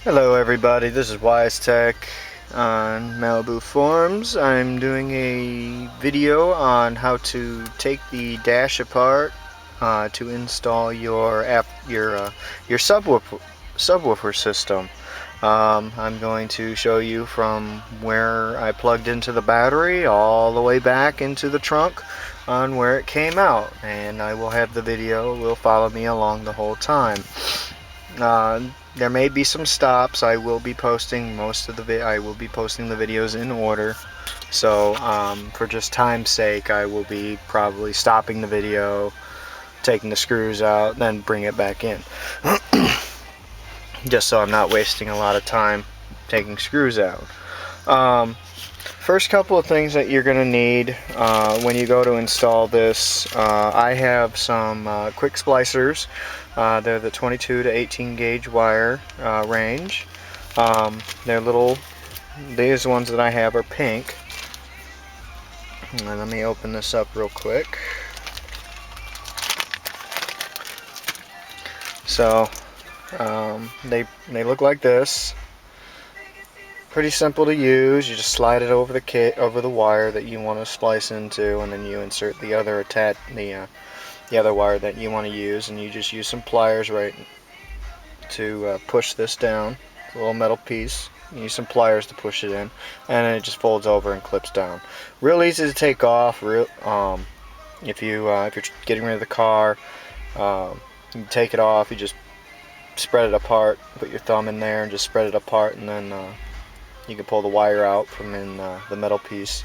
Hello everybody, this is Wise Tech on Malibu Forums. I'm doing a video on how to take the dash apart to install your subwoofer system. I'm going to show you from where I plugged into the battery all the way back into the trunk on where it came out, and I will have the video will follow me along the whole time. There may be some stops. I will be posting the videos in order. So for just time's sake, I will be probably stopping the video, taking the screws out, then bring it back in. Just so I'm not wasting a lot of time taking screws out. First couple of things that you're going to need when you go to install this, I have some quick splicers. They're the 22 to 18 gauge wire range. These ones that I have are pink. And let me open this up real quick. So they look like this. Pretty simple to use. You just slide it over the wire that you want to splice into, and then you insert the other other wire that you want to use, and you just use some pliers right to push this down. It's a little metal piece. You use some pliers to push it in, and then it just folds over and clips down. Real easy to take off. If you're getting rid of the car, you take it off. You just spread it apart. Put your thumb in there and just spread it apart, and then you can pull the wire out from in the metal piece.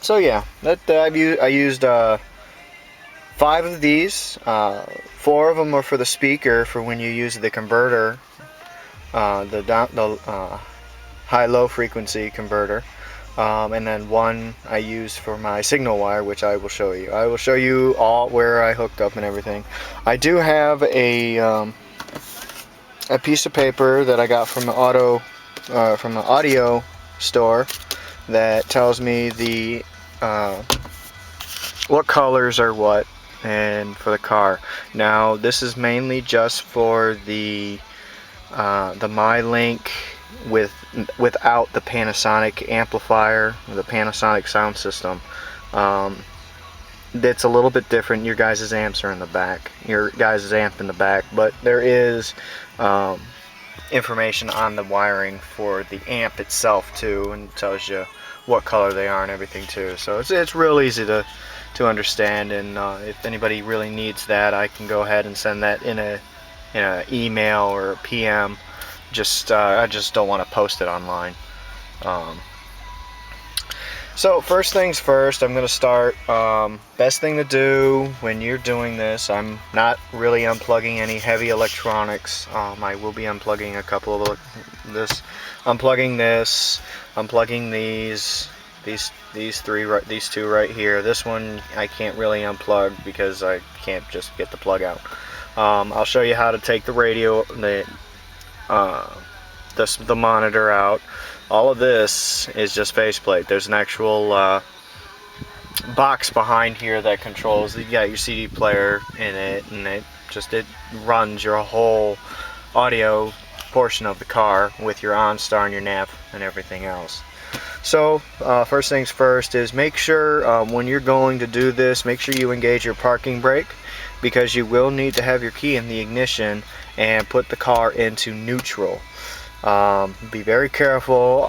So yeah, I used 5 of these. 4 of them are for the speaker for when you use the converter, the high-low frequency converter, and then 1 I used for my signal wire, which I will show you. I will show you all where I hooked up and everything. I do have a piece of paper that I got from the audio store that tells me what colors are what and for the car. Now this is mainly just for the MyLink without the Panasonic amplifier, the Panasonic sound system. It's a little bit different. Your guys' amps are in the back. Your guys' amp in the back, but there is information on the wiring for the amp itself too, and it tells you what color they are and everything too. So it's real easy to understand, and if anybody really needs that, I can go ahead and send that in a email or a PM. I just don't want to post it online. So first things first, I'm going to start. Best thing to do when you're doing this, I'm not really unplugging any heavy electronics. I will be unplugging a couple of unplugging this, unplugging these two right here. This one I can't really unplug because I can't just get the plug out. I'll show you how to take the radio, the monitor out. All of this is just faceplate. There's an actual box behind here that controls. You got your CD player in it, and it runs your whole audio portion of the car with your OnStar and your nav and everything else. So first things first is make sure when you're going to do this, make sure you engage your parking brake, because you will need to have your key in the ignition and put the car into neutral. Be very careful.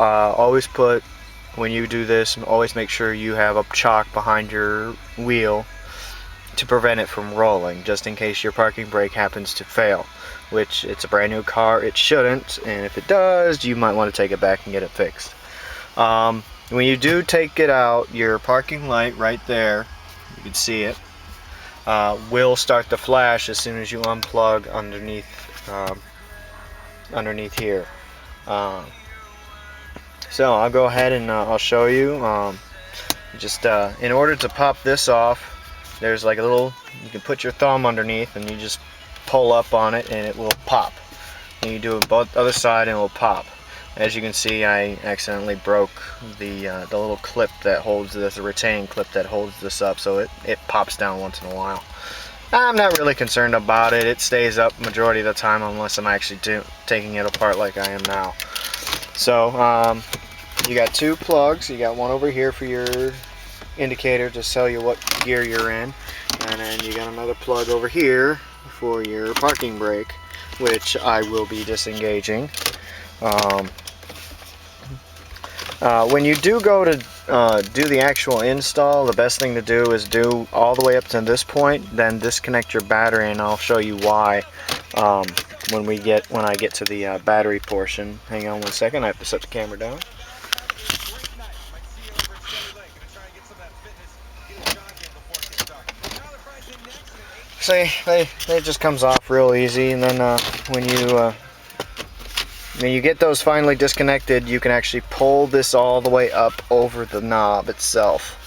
When you do this, always make sure you have a chock behind your wheel to prevent it from rolling, just in case your parking brake happens to fail, which it's a brand new car, it shouldn't, and if it does, you might want to take it back and get it fixed. When you do take it out, your parking light right there, you can see it, will start to flash as soon as you unplug underneath here. So I'll go ahead and I'll show you. In order to pop this off, there's like a little, you can put your thumb underneath and you just pull up on it and it will pop. And you do it both other side and it will pop. As you can see, I accidentally broke the little clip that holds this, the retaining clip that holds this up, so it pops down once in a while. I'm not really concerned about it. It stays up majority of the time unless I'm actually taking it apart like I am now. So you got two plugs. You got one over here for your indicator to tell you what gear you're in, and then you got another plug over here for your parking brake, which I will be disengaging. When you do go to do the actual install, the best thing to do is do all the way up to this point, then disconnect your battery, and I'll show you why when I get to the battery portion. Hang on one second, I have to set the camera down. See, it just comes off real easy, and then when you get those finally disconnected, you can actually pull this all the way up over the knob itself.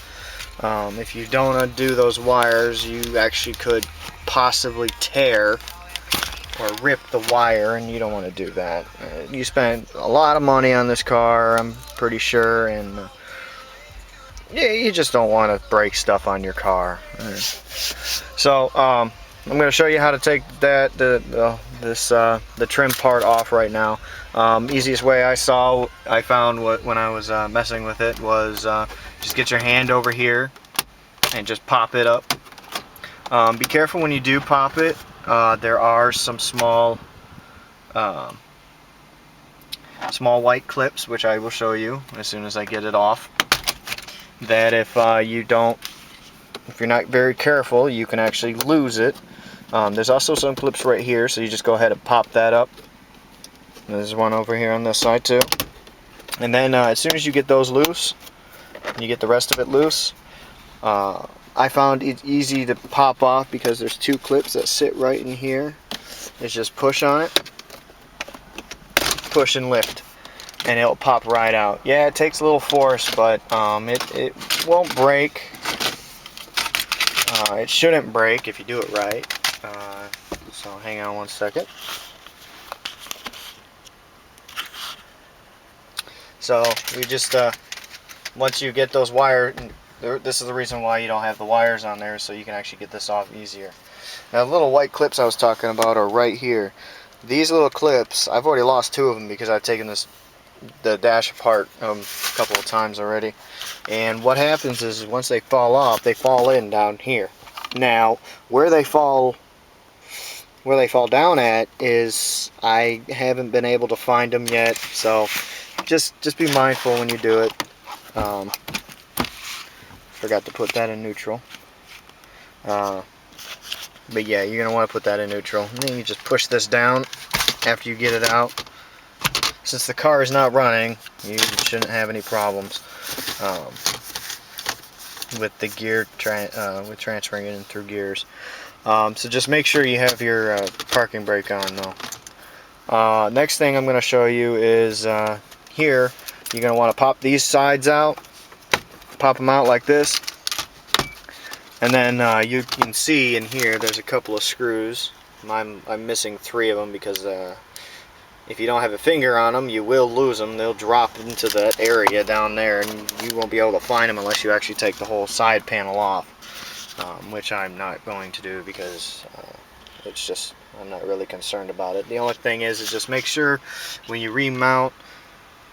If you don't undo those wires, you actually could possibly tear or rip the wire, and you don't want to do that. You spent a lot of money on this car, I'm pretty sure, and you just don't want to break stuff on your car. So I'm going to show you how to take the trim part off right now. Easiest way I found when I was messing with it was just get your hand over here and just pop it up. Be careful when you do pop it. There are some small white clips, which I will show you as soon as I get it off, that if you're not very careful, you can actually lose it. There's also some clips right here, so you just go ahead and pop that up. There's one over here on this side too. And then as soon as you get those loose, and you get the rest of it loose, I found it easy to pop off because there's two clips that sit right in here. It's just push on it, push and lift, and it'll pop right out. Yeah, it takes a little force, but it won't break. It shouldn't break if you do it right. So hang on one second. So we just once you get those wires, this is the reason why you don't have the wires on there, so you can actually get this off easier. Now the little white clips I was talking about are right here. These little clips, I've already lost two of them because I've taken the dash apart a couple of times already. And what happens is once they fall off, they fall in down here. Now where they fall down at is I haven't been able to find them yet, so just be mindful when you do it. Forgot to put that in neutral. But yeah, you're gonna want to put that in neutral, and then you just push this down after you get it out. Since the car is not running, you shouldn't have any problems with the gear with transferring it in through gears. So just make sure you have your parking brake on though. Next thing I'm going to show you is here you're going to want to pop these sides out, pop them out like this, and then you can see in here there's a couple of screws. I'm missing 3 of them because if you don't have a finger on them, you will lose them. They'll drop into that area down there, and you won't be able to find them unless you actually take the whole side panel off, which I'm not going to do because it's just, I'm not really concerned about it. The only thing is just make sure when you remount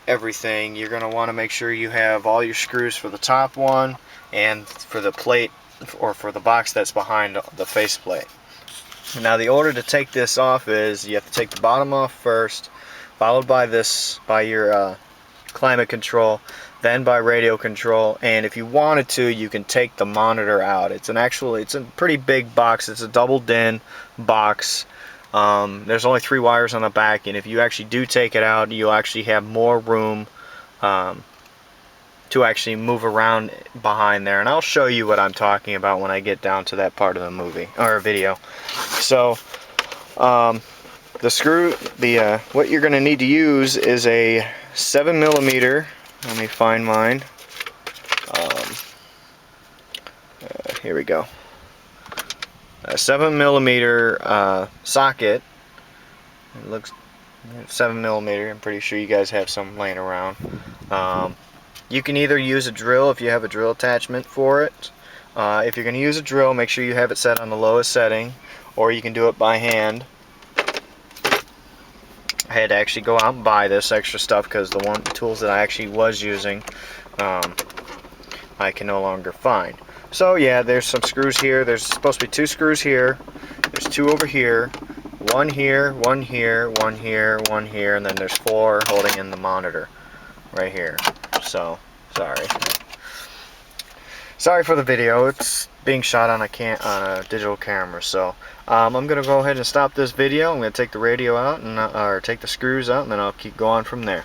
everything, you're going to want to make sure you have all your screws for the top one and for the plate or for the box that's behind the faceplate. Now the order to take this off is you have to take the bottom off first, followed by your climate control, then by radio control, and if you wanted to, you can take the monitor out. It's a pretty big box. It's a double DIN box. There's only 3 wires on the back, and if you actually do take it out, you'll actually have more room to actually move around behind there, and I'll show you what I'm talking about when I get down to that part of the movie or video. So what you're going to need to use is a 7mm. Let me find mine. Here we go. A 7mm socket. It looks 7mm. I'm pretty sure you guys have some laying around. You can either use a drill if you have a drill attachment for it, If you're going to use a drill, make sure you have it set on the lowest setting, or you can do it by hand. I had to actually go out and buy this extra stuff because the tools that I actually was using, I can no longer find. So yeah, there's some screws here. There's supposed to be 2 screws here. There's 2 over here. 1 here, 1 here, 1 here, 1 here, and then there's 4 holding in the monitor right here. So, sorry for the video. It's being shot on a digital camera. So I'm gonna go ahead and stop this video. I'm gonna take the radio out and or take the screws out, and then I'll keep going from there.